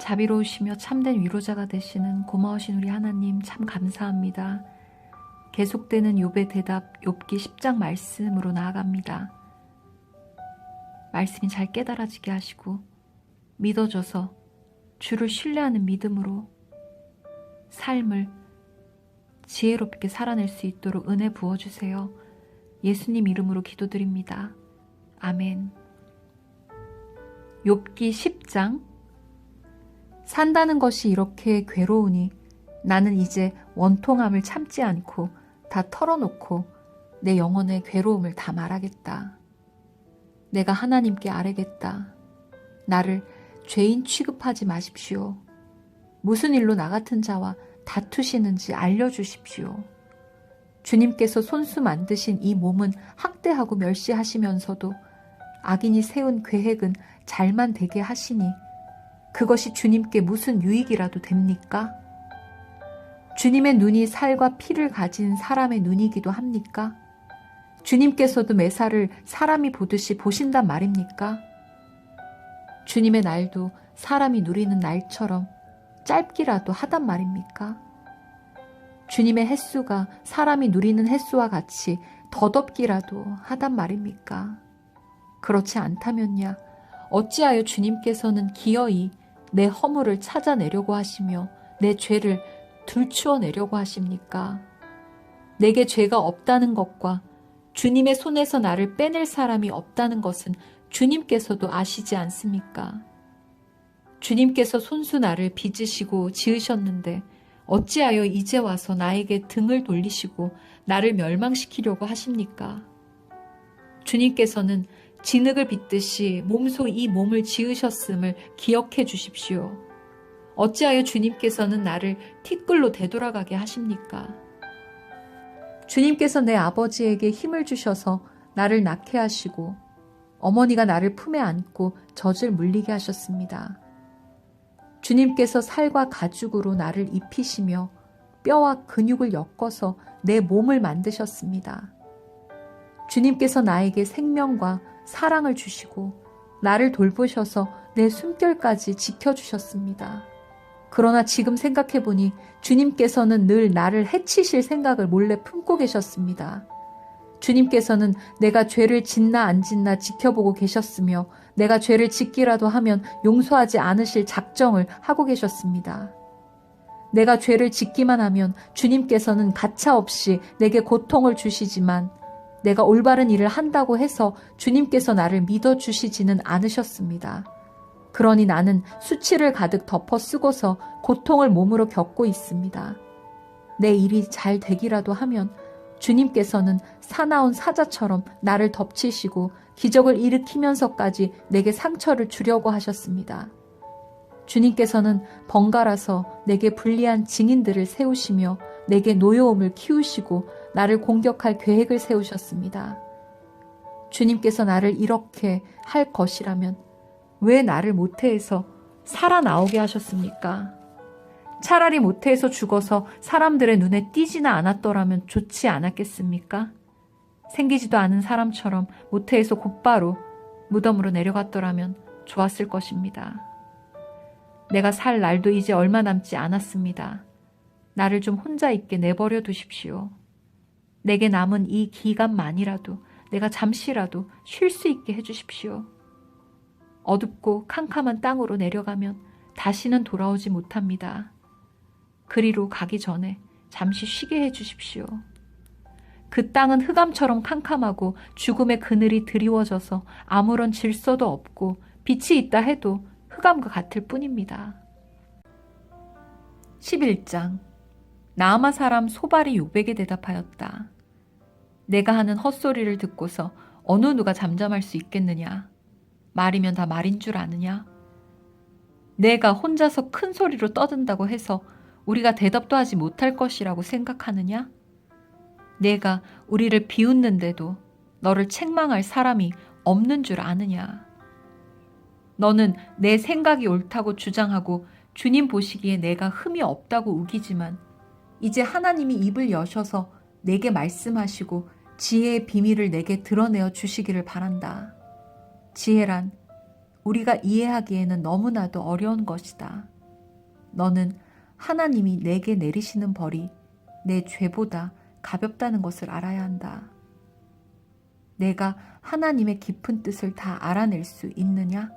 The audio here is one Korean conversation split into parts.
자비로우시며 참된 위로자가 되시는 고마우신 우리 하나님 참 감사합니다. 계속되는 욥의 대답 욥기 10장 말씀으로 나아갑니다. 말씀이 잘 깨달아지게 하시고 믿어져서 주를 신뢰하는 믿음으로 삶을 지혜롭게 살아낼 수 있도록 은혜 부어주세요. 예수님 이름으로 기도드립니다. 아멘. 욥기 10장. 산다는 것이 이렇게 괴로우니 나는 이제 원통함을 참지 않고 다 털어놓고 내 영혼의 괴로움을 다 말하겠다. 내가 하나님께 아뢰겠다. 나를 죄인 취급하지 마십시오. 무슨 일로 나 같은 자와 다투시는지 알려주십시오. 주님께서 손수 만드신 이 몸은 학대하고 멸시하시면서도 악인이 세운 계획은 잘만 되게 하시니 그것이 주님께 무슨 유익이라도 됩니까? 주님의 눈이 살과 피를 가진 사람의 눈이기도 합니까? 주님께서도 매사를 사람이 보듯이 보신단 말입니까? 주님의 날도 사람이 누리는 날처럼 짧기라도 하단 말입니까? 주님의 햇수가 사람이 누리는 햇수와 같이 더덥기라도 하단 말입니까? 그렇지 않다면야 어찌하여 주님께서는 기어이 내 허물을 찾아내려고 하시며 내 죄를 들추어내려고 하십니까? 내게 죄가 없다는 것과 주님의 손에서 나를 빼낼 사람이 없다는 것은 주님께서도 아시지 않습니까? 주님께서 손수 나를 빚으시고 지으셨는데 어찌하여 이제 와서 나에게 등을 돌리시고 나를 멸망시키려고 하십니까? 주님께서는 진흙을 빚듯이 몸소 이 몸을 지으셨음을 기억해 주십시오. 어찌하여 주님께서는 나를 티끌로 되돌아가게 하십니까? 주님께서 내 아버지에게 힘을 주셔서 나를 낳게 하시고 어머니가 나를 품에 안고 젖을 물리게 하셨습니다. 주님께서 살과 가죽으로 나를 입히시며 뼈와 근육을 엮어서 내 몸을 만드셨습니다. 주님께서 나에게 생명과 사랑을 주시고 나를 돌보셔서 내 숨결까지 지켜주셨습니다. 그러나 지금 생각해보니 주님께서는 늘 나를 해치실 생각을 몰래 품고 계셨습니다. 주님께서는 내가 죄를 짓나 안 짓나 지켜보고 계셨으며 내가 죄를 짓기라도 하면 용서하지 않으실 작정을 하고 계셨습니다. 내가 죄를 짓기만 하면 주님께서는 가차없이 내게 고통을 주시지만 내가 올바른 일을 한다고 해서 주님께서 나를 믿어주시지는 않으셨습니다. 그러니 나는 수치를 가득 덮어 쓰고서 고통을 몸으로 겪고 있습니다. 내 일이 잘 되기라도 하면 주님께서는 사나운 사자처럼 나를 덮치시고 기적을 일으키면서까지 내게 상처를 주려고 하셨습니다. 주님께서는 번갈아서 내게 불리한 증인들을 세우시며 내게 노여움을 키우시고 나를 공격할 계획을 세우셨습니다. 주님께서 나를 이렇게 할 것이라면 왜 나를 모태에서 살아나오게 하셨습니까? 차라리 모태에서 죽어서 사람들의 눈에 띄지나 않았더라면 좋지 않았겠습니까? 생기지도 않은 사람처럼 모태에서 곧바로 무덤으로 내려갔더라면 좋았을 것입니다. 내가 살 날도 이제 얼마 남지 않았습니다. 나를 좀 혼자 있게 내버려 두십시오. 내게 남은 이 기간만이라도 내가 잠시라도 쉴 수 있게 해주십시오. 어둡고 캄캄한 땅으로 내려가면 다시는 돌아오지 못합니다. 그리로 가기 전에 잠시 쉬게 해주십시오. 그 땅은 흑암처럼 캄캄하고 죽음의 그늘이 드리워져서 아무런 질서도 없고 빛이 있다 해도 흑암과 같을 뿐입니다. 11장. 나아마 사람 소발이 욥에게 대답하였다. 내가 하는 헛소리를 듣고서 어느 누가 잠잠할 수 있겠느냐? 말이면 다 말인 줄 아느냐? 내가 혼자서 큰 소리로 떠든다고 해서 우리가 대답도 하지 못할 것이라고 생각하느냐? 내가 우리를 비웃는데도 너를 책망할 사람이 없는 줄 아느냐? 너는 내 생각이 옳다고 주장하고 주님 보시기에 내가 흠이 없다고 우기지만 이제 하나님이 입을 여셔서 내게 말씀하시고 지혜의 비밀을 내게 드러내어 주시기를 바란다. 지혜란 우리가 이해하기에는 너무나도 어려운 것이다. 너는 하나님이 내게 내리시는 벌이 내 죄보다 가볍다는 것을 알아야 한다. 내가 하나님의 깊은 뜻을 다 알아낼 수 있느냐?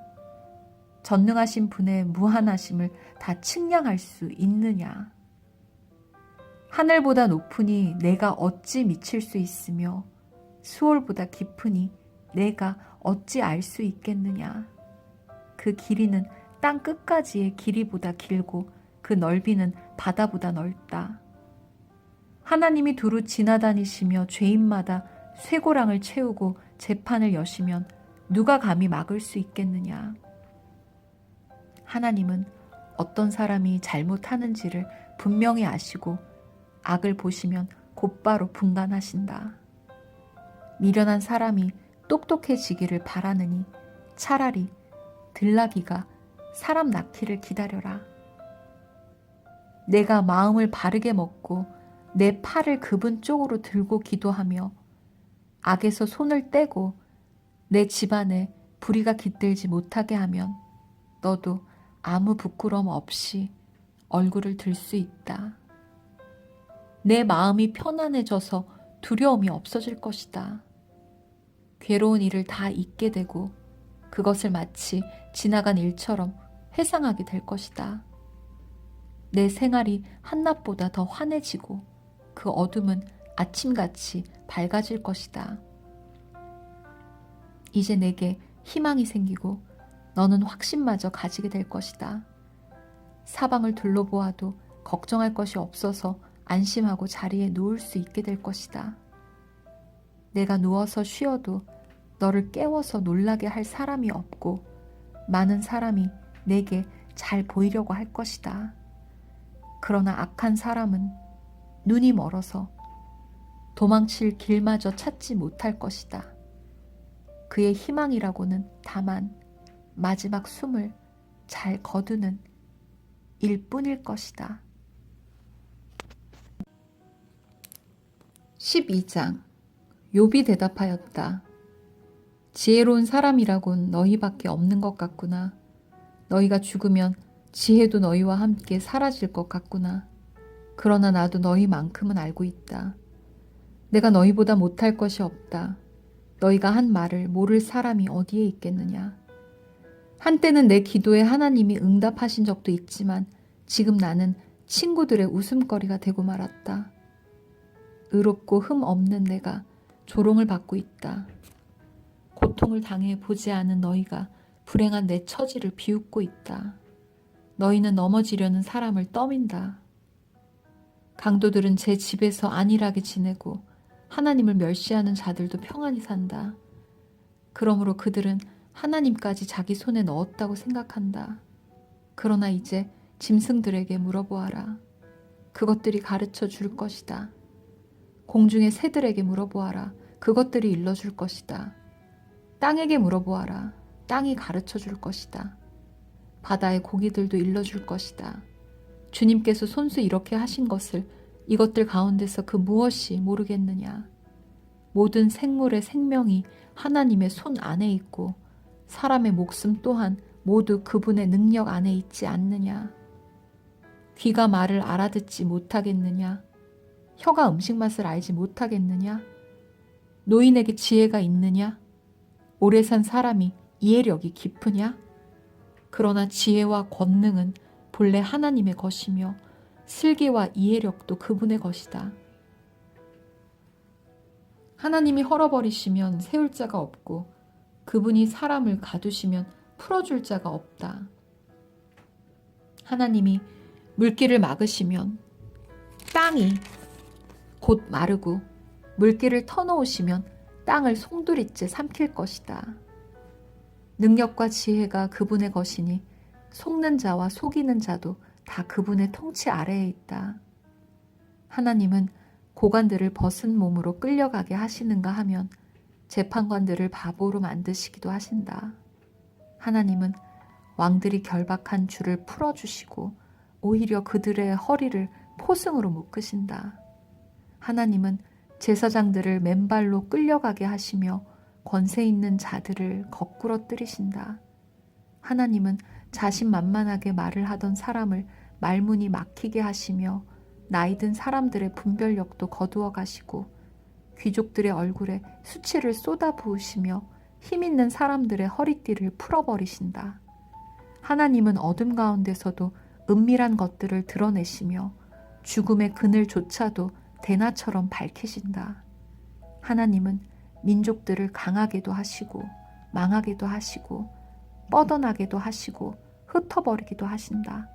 전능하신 분의 무한하심을 다 측량할 수 있느냐? 하늘보다 높으니 내가 어찌 미칠 수 있으며 수월보다 깊으니 내가 어찌 알 수 있겠느냐? 그 길이는 땅 끝까지의 길이보다 길고 그 넓이는 바다보다 넓다. 하나님이 두루 지나다니시며 죄인마다 쇠고랑을 채우고 재판을 여시면 누가 감히 막을 수 있겠느냐? 하나님은 어떤 사람이 잘못하는지를 분명히 아시고 악을 보시면 곧바로 분간하신다. 미련한 사람이 똑똑해지기를 바라느니 차라리 들나귀가 사람 낳기를 기다려라. 내가 마음을 바르게 먹고 내 팔을 그분 쪽으로 들고 기도하며 악에서 손을 떼고 내 집안에 불의가 깃들지 못하게 하면 너도 아무 부끄러움 없이 얼굴을 들 수 있다. 내 마음이 편안해져서 두려움이 없어질 것이다. 괴로운 일을 다 잊게 되고 그것을 마치 지나간 일처럼 회상하게 될 것이다. 내 생활이 한낮보다 더 환해지고 그 어둠은 아침같이 밝아질 것이다. 이제 내게 희망이 생기고 너는 확신마저 가지게 될 것이다. 사방을 둘러보아도 걱정할 것이 없어서 안심하고 자리에 누울 수 있게 될 것이다. 내가 누워서 쉬어도 너를 깨워서 놀라게 할 사람이 없고 많은 사람이 내게 잘 보이려고 할 것이다. 그러나 악한 사람은 눈이 멀어서 도망칠 길마저 찾지 못할 것이다. 그의 희망이라고는 다만 마지막 숨을 잘 거두는 일뿐일 것이다. 12장 욥이 대답하였다. 지혜로운 사람이라곤 너희밖에 없는 것 같구나. 너희가 죽으면 지혜도 너희와 함께 사라질 것 같구나. 그러나 나도 너희만큼은 알고 있다. 내가 너희보다 못할 것이 없다. 너희가 한 말을 모를 사람이 어디에 있겠느냐. 한때는 내 기도에 하나님이 응답하신 적도 있지만 지금 나는 친구들의 웃음거리가 되고 말았다. 의롭고 흠 없는 내가 조롱을 받고 있다. 고통을 당해 보지 않은 너희가 불행한 내 처지를 비웃고 있다. 너희는 넘어지려는 사람을 떠민다. 강도들은 제 집에서 안일하게 지내고 하나님을 멸시하는 자들도 평안히 산다. 그러므로 그들은 하나님까지 자기 손에 넣었다고 생각한다. 그러나 이제 짐승들에게 물어보아라. 그것들이 가르쳐 줄 것이다. 공중의 새들에게 물어보아라. 그것들이 일러줄 것이다. 땅에게 물어보아라. 땅이 가르쳐 줄 것이다. 바다의 고기들도 일러줄 것이다. 주님께서 손수 이렇게 하신 것을 이것들 가운데서 그 무엇이 모르겠느냐. 모든 생물의 생명이 하나님의 손 안에 있고 사람의 목숨 또한 모두 그분의 능력 안에 있지 않느냐. 귀가 말을 알아듣지 못하겠느냐. 혀가 음식 맛을 알지 못하겠느냐. 노인에게 지혜가 있느냐. 오래 산 사람이 이해력이 깊으냐. 그러나 지혜와 권능은 본래 하나님의 것이며 슬기와 이해력도 그분의 것이다. 하나님이 헐어버리시면 세울 자가 없고 그분이 사람을 가두시면 풀어줄 자가 없다. 하나님이 물길을 막으시면 땅이 곧 마르고 물길을 터놓으시면 땅을 송두리째 삼킬 것이다. 능력과 지혜가 그분의 것이니 속는 자와 속이는 자도 다 그분의 통치 아래에 있다. 하나님은 고관들을 벗은 몸으로 끌려가게 하시는가 하면 재판관들을 바보로 만드시기도 하신다. 하나님은 왕들이 결박한 줄을 풀어주시고 오히려 그들의 허리를 포승으로 묶으신다. 하나님은 제사장들을 맨발로 끌려가게 하시며 권세 있는 자들을 거꾸로 뜨리신다. 하나님은 자신만만하게 말을 하던 사람을 말문이 막히게 하시며 나이든 사람들의 분별력도 거두어 가시고 귀족들의 얼굴에 수치를 쏟아 부으시며 힘있는 사람들의 허리띠를 풀어버리신다. 하나님은 어둠 가운데서도 은밀한 것들을 드러내시며 죽음의 그늘조차도 대낮처럼 밝히신다. 하나님은 민족들을 강하게도 하시고 망하게도 하시고 뻗어나게도 하시고 흩어버리기도 하신다.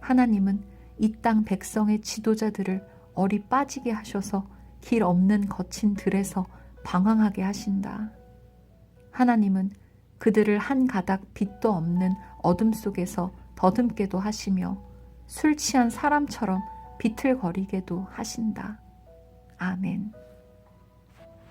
하나님은 이 땅 백성의 지도자들을 어리 빠지게 하셔서 길 없는 거친 들에서 방황하게 하신다. 하나님은 그들을 한 가닥 빛도 없는 어둠 속에서 더듬게도 하시며 술 취한 사람처럼 비틀거리게도 하신다. 아멘.